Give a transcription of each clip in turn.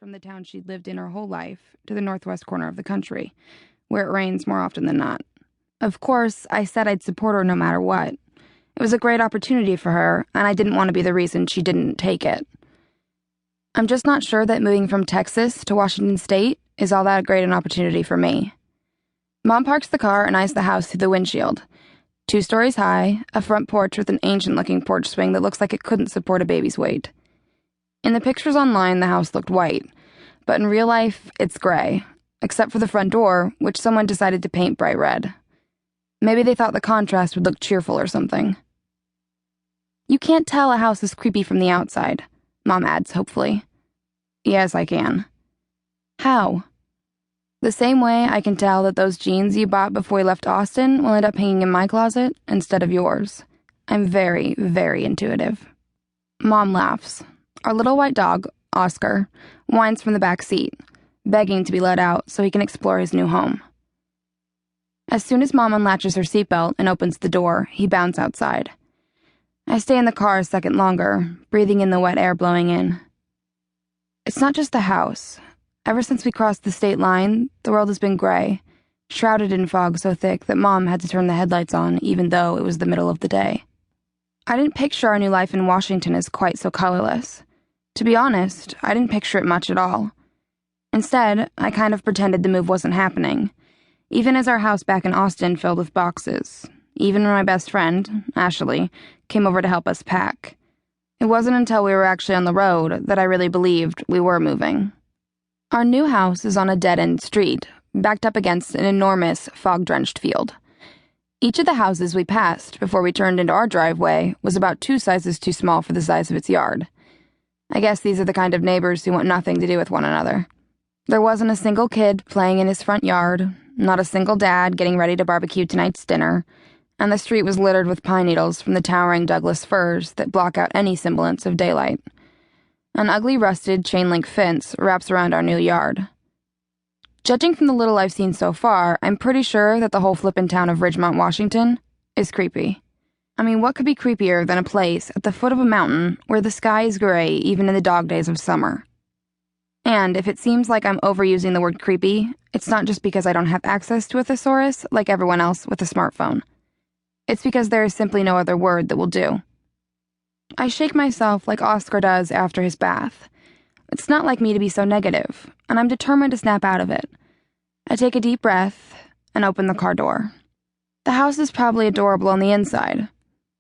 from the town she'd lived in her whole life to the northwest corner of the country, where it rains more often than not. Of course, I said I'd support her no matter what. It was a great opportunity for her, and I didn't want to be the reason she didn't take it. I'm just not sure that moving from Texas to Washington State is all that great an opportunity for me. Mom parks the car and eyes the house through the windshield. 2 stories high, a front porch with an ancient-looking porch swing that looks like it couldn't support a baby's weight. In the pictures online, the house looked white, but in real life, it's gray, except for the front door, which someone decided to paint bright red. Maybe they thought the contrast would look cheerful or something. You can't tell a house is creepy from the outside, Mom adds hopefully. Yes, I can. How? The same way I can tell that those jeans you bought before you left Austin will end up hanging in my closet instead of yours. I'm very, very intuitive. Mom laughs. Our little white dog, Oscar, whines from the back seat, begging to be let out so he can explore his new home. As soon as Mom unlatches her seatbelt and opens the door, he bounds outside. I stay in the car a second longer, breathing in the wet air blowing in. It's not just the house. Ever since we crossed the state line, the world has been gray, shrouded in fog so thick that Mom had to turn the headlights on even though it was the middle of the day. I didn't picture our new life in Washington as quite so colorless. To be honest, I didn't picture it much at all. Instead, I kind of pretended the move wasn't happening, even as our house back in Austin filled with boxes, even when my best friend, Ashley, came over to help us pack. It wasn't until we were actually on the road that I really believed we were moving. Our new house is on a dead-end street, backed up against an enormous, fog-drenched field. Each of the houses we passed before we turned into our driveway was about 2 sizes too small for the size of its yard. I guess these are the kind of neighbors who want nothing to do with one another. There wasn't a single kid playing in his front yard, not a single dad getting ready to barbecue tonight's dinner, and the street was littered with pine needles from the towering Douglas firs that block out any semblance of daylight. An ugly rusted chain-link fence wraps around our new yard. Judging from the little I've seen so far, I'm pretty sure that the whole flippin' town of Ridgemont, Washington, is creepy. I mean, what could be creepier than a place at the foot of a mountain where the sky is gray even in the dog days of summer? And if it seems like I'm overusing the word creepy, it's not just because I don't have access to a thesaurus like everyone else with a smartphone. It's because there is simply no other word that will do. I shake myself like Oscar does after his bath. It's not like me to be so negative, and I'm determined to snap out of it. I take a deep breath and open the car door. The house is probably adorable on the inside.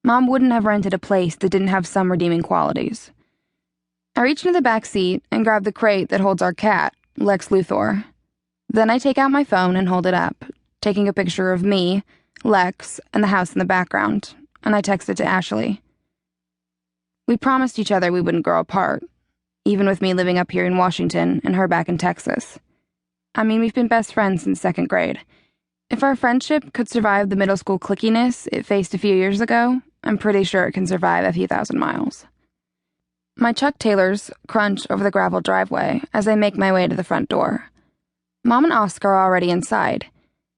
Mom wouldn't have rented a place that didn't have some redeeming qualities. I reach into the back seat and grab the crate that holds our cat, Lex Luthor. Then I take out my phone and hold it up, taking a picture of me, Lex, and the house in the background, and I text it to Ashley. We promised each other we wouldn't grow apart, even with me living up here in Washington and her back in Texas. I mean, we've been best friends since 2nd grade. If our friendship could survive the middle school clickiness it faced a few years ago, I'm pretty sure it can survive a few thousand miles. My Chuck Taylors crunch over the gravel driveway as I make my way to the front door. Mom and Oscar are already inside.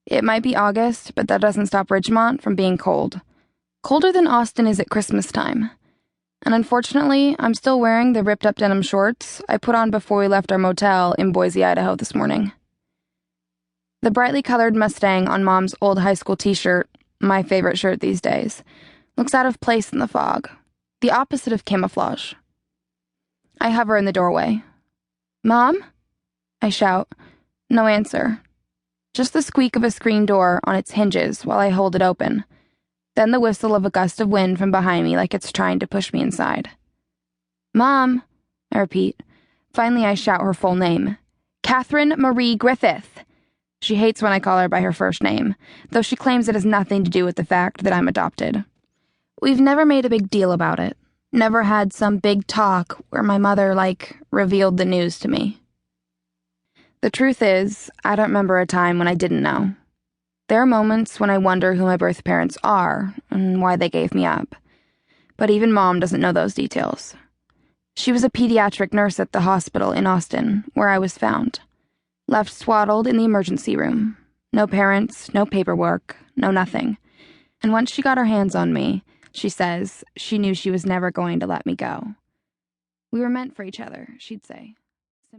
It might be August, but that doesn't stop Ridgemont from being cold. Colder than Austin is at Christmas time. And unfortunately, I'm still wearing the ripped-up denim shorts I put on before we left our motel in Boise, Idaho this morning. The brightly colored Mustang on Mom's old high school t-shirt, my favorite shirt these days, looks out of place in the fog, the opposite of camouflage. I hover in the doorway. "Mom?" I shout. No answer. Just the squeak of a screen door on its hinges while I hold it open. Then the whistle of a gust of wind from behind me like it's trying to push me inside. "Mom," I repeat. Finally, I shout her full name. "Catherine Marie Griffith." She hates when I call her by her first name, though she claims it has nothing to do with the fact that I'm adopted. We've never made a big deal about it. Never had some big talk where my mother, revealed the news to me. The truth is, I don't remember a time when I didn't know. There are moments when I wonder who my birth parents are and why they gave me up. But even Mom doesn't know those details. She was a pediatric nurse at the hospital in Austin, where I was found. Left swaddled in the emergency room. No parents, no paperwork, no nothing. And once she got her hands on me, she says she knew she was never going to let me go. We were meant for each other, she'd say.